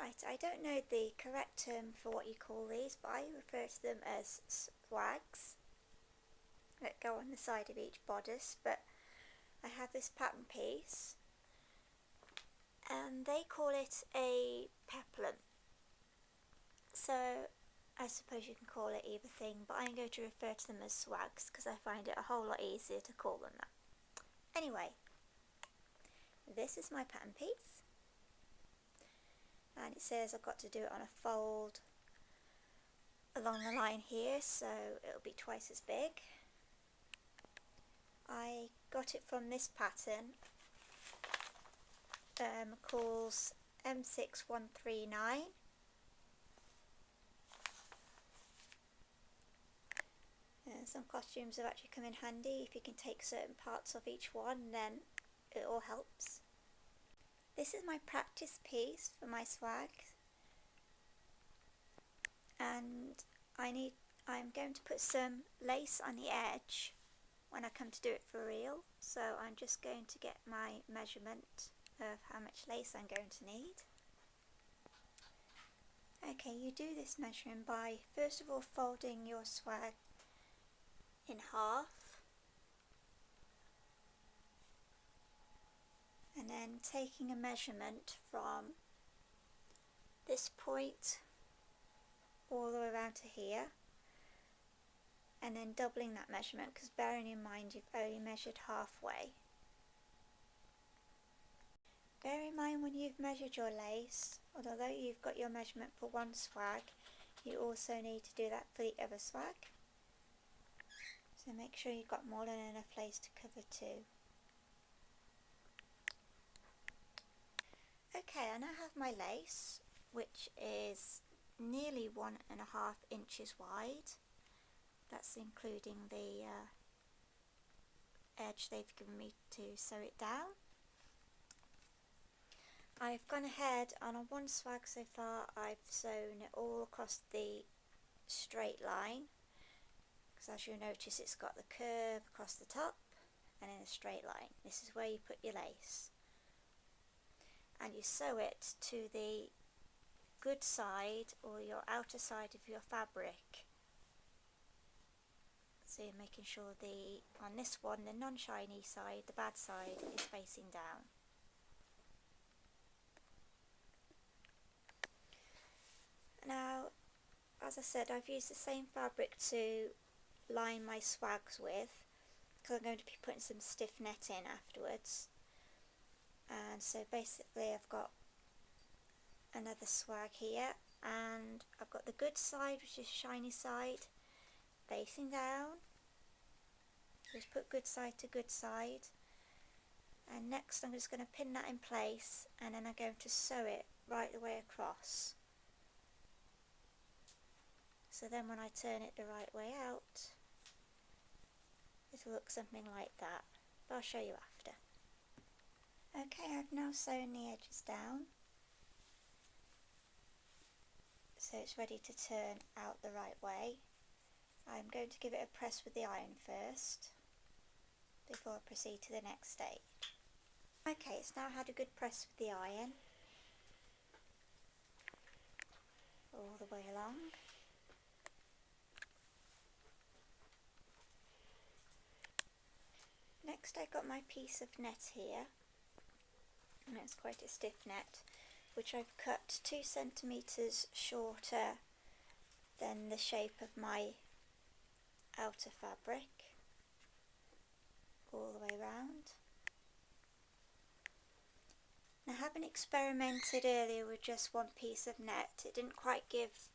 Right, I don't know the correct term for what you call these, but I refer to them as swags that go on the side of each bodice. But I have this pattern piece and they call it a peplum. So I suppose you can call it either thing, but I'm going to refer to them as swags because I find it a whole lot easier to call them that. Anyway, this is my pattern piece. And it says I've got to do it on a fold along the line here, so it'll be twice as big. I got it from this pattern, calls M6139. Some costumes have actually come in handy. If you can take certain parts of each one, then it all helps. This is my practice piece for my swag, and I'm going to put some lace on the edge when I come to do it for real. So I'm just going to get my measurement of how much lace I'm going to need. Okay, you do this measuring by first of all folding your swag in half, and then taking a measurement from this point all the way around to here, and then doubling that measurement, because bearing in mind you've only measured halfway. Bear in mind when you've measured your lace, although you've got your measurement for one swag, you also need to do that for the other swag. So make sure you've got more than enough lace to cover two. Okay, I now have my lace, which is nearly 1.5 inches wide. That's including the edge they've given me to sew it down. I've gone ahead and on one swag so far I've sewn it all across the straight line, because as you'll notice it's got the curve across the top and in a straight line. This is where you put your lace, and you sew it to the good side or your outer side of your fabric. So you're making sure on this one, the non-shiny side, the bad side, is facing down. Now, as I said, I've used the same fabric to line my swags with, because I'm going to be putting some stiff net in afterwards. And so basically I've got another swag here, and I've got the good side, which is shiny side, facing down. Just put good side to good side, and next I'm just going to pin that in place, and then I'm going to sew it right the way across. So then when I turn it the right way out, it'll look something like that, but I'll show you after. Okay, I've now sewn the edges down, so it's ready to turn out the right way. I'm going to give it a press with the iron first, before I proceed to the next stage. Okay, it's now had a good press with the iron, all the way along. Next I got my piece of net here, and it's quite a stiff net, which I've cut 2 centimetres shorter than the shape of my outer fabric, all the way round. Now, having experimented earlier with just one piece of net, it didn't quite give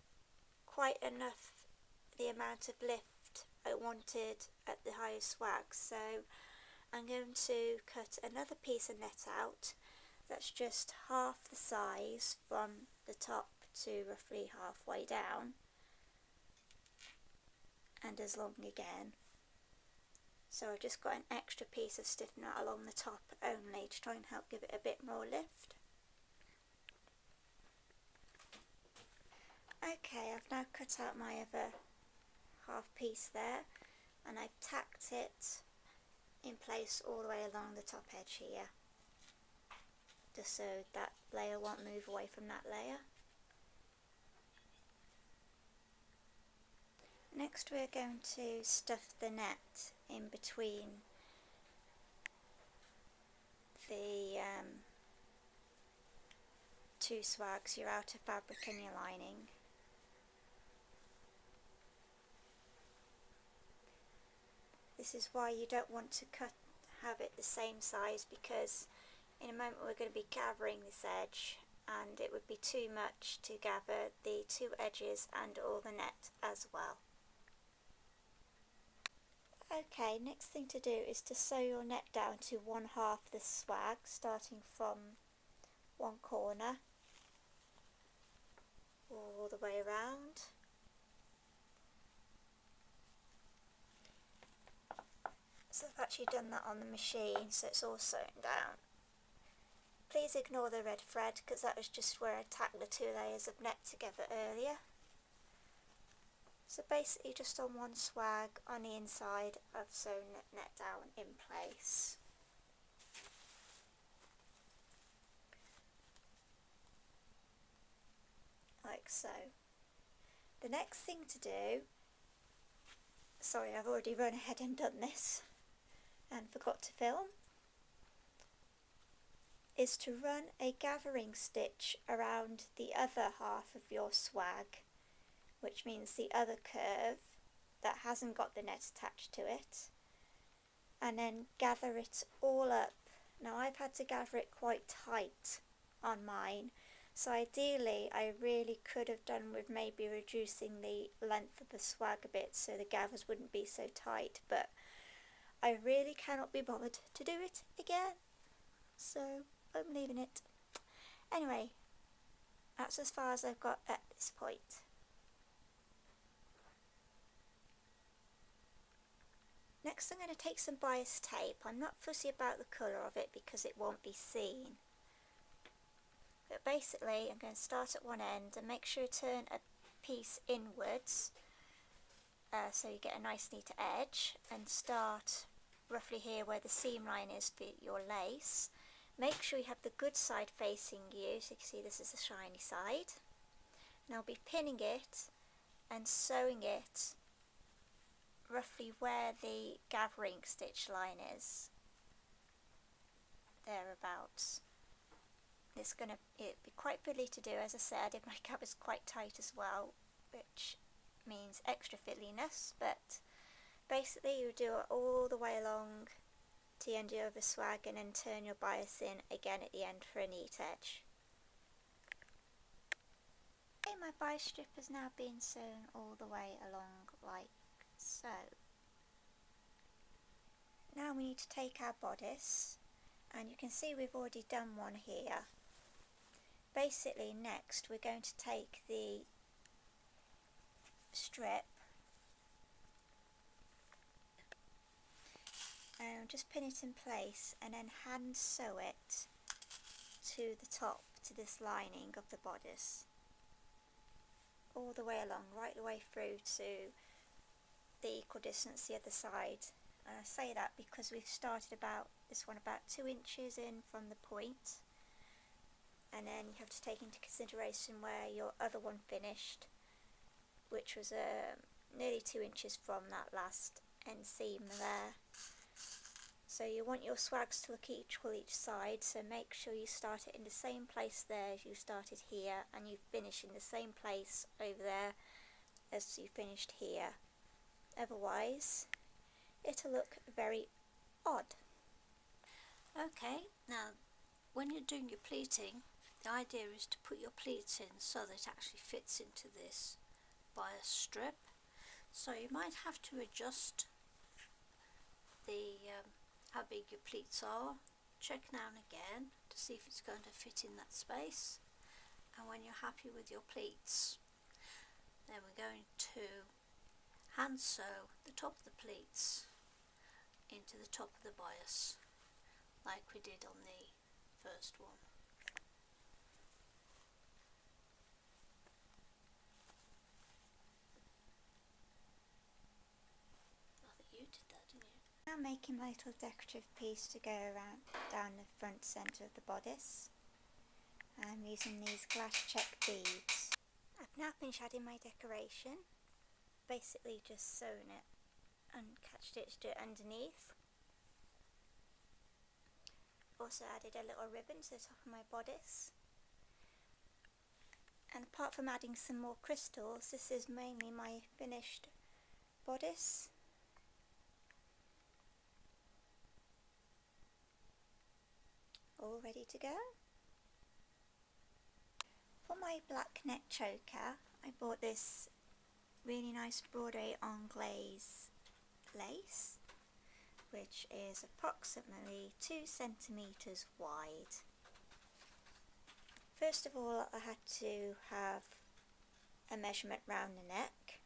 quite enough the amount of lift I wanted at the highest swag, so I'm going to cut another piece of net out that's just half the size from the top to roughly halfway down, and as long again. So I've just got an extra piece of stiff net along the top only to try and help give it a bit more lift. Okay, I've now cut out my other half piece there, and I've tacked it in place all the way along the top edge here, just so that layer won't move away from that layer. Next we're going to stuff the net in between the two swags, your outer fabric and your lining. This is why you don't want to have it the same size, because in a moment we're going to be gathering this edge and it would be too much to gather the two edges and all the net as well. Okay, next thing to do is to sew your net down to 1/2 the swag, starting from one corner all the way around. So I've actually done that on the machine, so it's all sewn down. Please ignore the red thread, because that was just where I tacked the two layers of net together earlier. So basically just on one swag on the inside I've sewn the net down in place. Like so. The next thing to do, sorry I've already run ahead and done this and forgot to film, is to run a gathering stitch around the other half of your swag, which means the other curve that hasn't got the net attached to it, and then gather it all up. Now I've had to gather it quite tight on mine, so ideally I really could have done with maybe reducing the length of the swag a bit so the gathers wouldn't be so tight, but I really cannot be bothered to do it again, so I'm leaving it. Anyway, that's as far as I've got at this point. Next I'm going to take some bias tape. I'm not fussy about the colour of it because it won't be seen. But basically I'm going to start at one end and make sure to turn a piece inwards so you get a nice neat edge, and start roughly here where the seam line is for your lace. Make sure you have the good side facing you, so you can see this is the shiny side. And I'll be pinning it and sewing it roughly where the gathering stitch line is, thereabouts. It'd be quite fiddly to do, as I said, if my gathers quite tight as well, which means extra fiddliness, but basically you do it all the way along to the end of the swag and then turn your bias in again at the end for a neat edge. Okay, my bias strip has now been sewn all the way along like so. Now we need to take our bodice, and you can see we've already done one here. Basically next we're going to take the strip and just pin it in place and then hand sew it to the top, to this lining of the bodice, all the way along, right the way through to the equal distance the other side. And I say that because we've started this one about 2 inches in from the point, and then you have to take into consideration where your other one finished, which was nearly 2 inches from that last end seam there. So you want your swags to look equal each side, so make sure you start it in the same place there as you started here, and you finish in the same place over there as you finished here. Otherwise it'll look very odd. Okay, now when you're doing your pleating, the idea is to put your pleats in so that it actually fits into this bias strip. So you might have to adjust the how big your pleats are, check now and again to see if it's going to fit in that space, and when you're happy with your pleats, then we're going to hand sew the top of the pleats into the top of the bias like we did on the first one. I think you did that, didn't you? Now I'm making my little decorative piece to go around down the front centre of the bodice. I'm using these glass check beads. I've now finished adding my decoration. basically just sewn it and catched it to do it underneath. Also added a little ribbon to the top of my bodice. And apart from adding some more crystals, this is mainly my finished bodice. All ready to go. For my black neck choker, I bought this really nice broderie anglaise lace, which is approximately 2 centimetres wide. First of all, I had to have a measurement round the neck.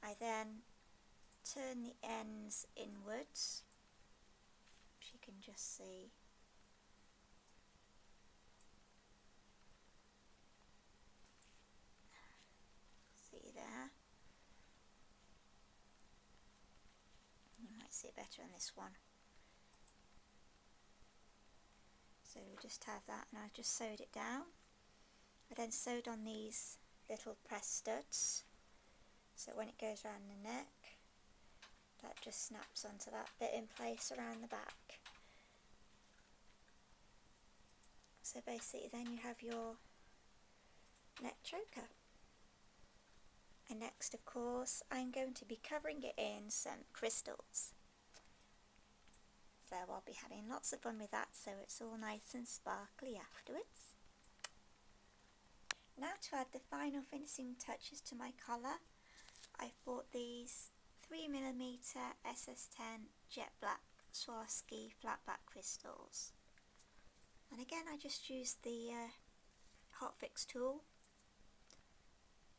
I then turn the ends inwards, which you can just see. See there? You might see it better on this one. So we just have that, and I just sewed it down. I then sewed on these little press studs, so when it goes around the neck, that just snaps onto that bit in place around the back. So basically then you have your neck choker. And next, of course, I'm going to be covering it in some crystals. So I'll be having lots of fun with that, so it's all nice and sparkly afterwards. Now to add the final finishing touches to my collar, I've bought these 3mm SS10 jet black Swarovski flat back crystals. And again, I just used the hot fix tool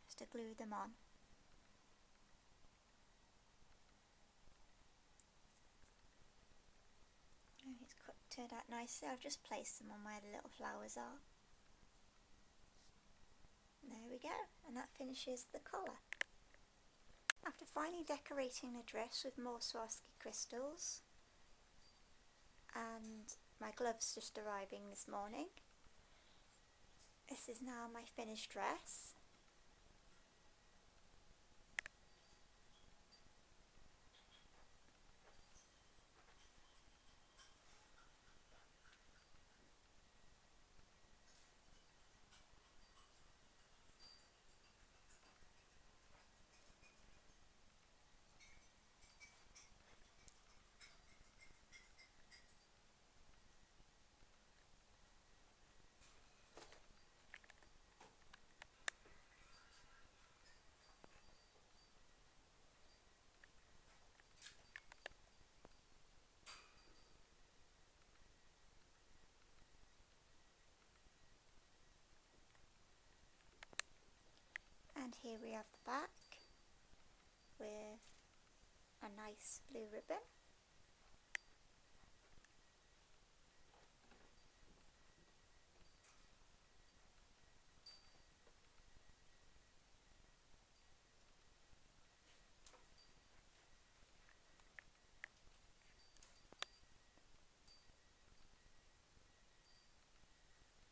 just to glue them on. It's turned out nicely. I've just placed them on where the little flowers are. And there we go, and that finishes the collar. After finally decorating the dress with more Swarovski crystals, and my gloves just arriving this morning, this is now my finished dress. And here we have the back with a nice blue ribbon.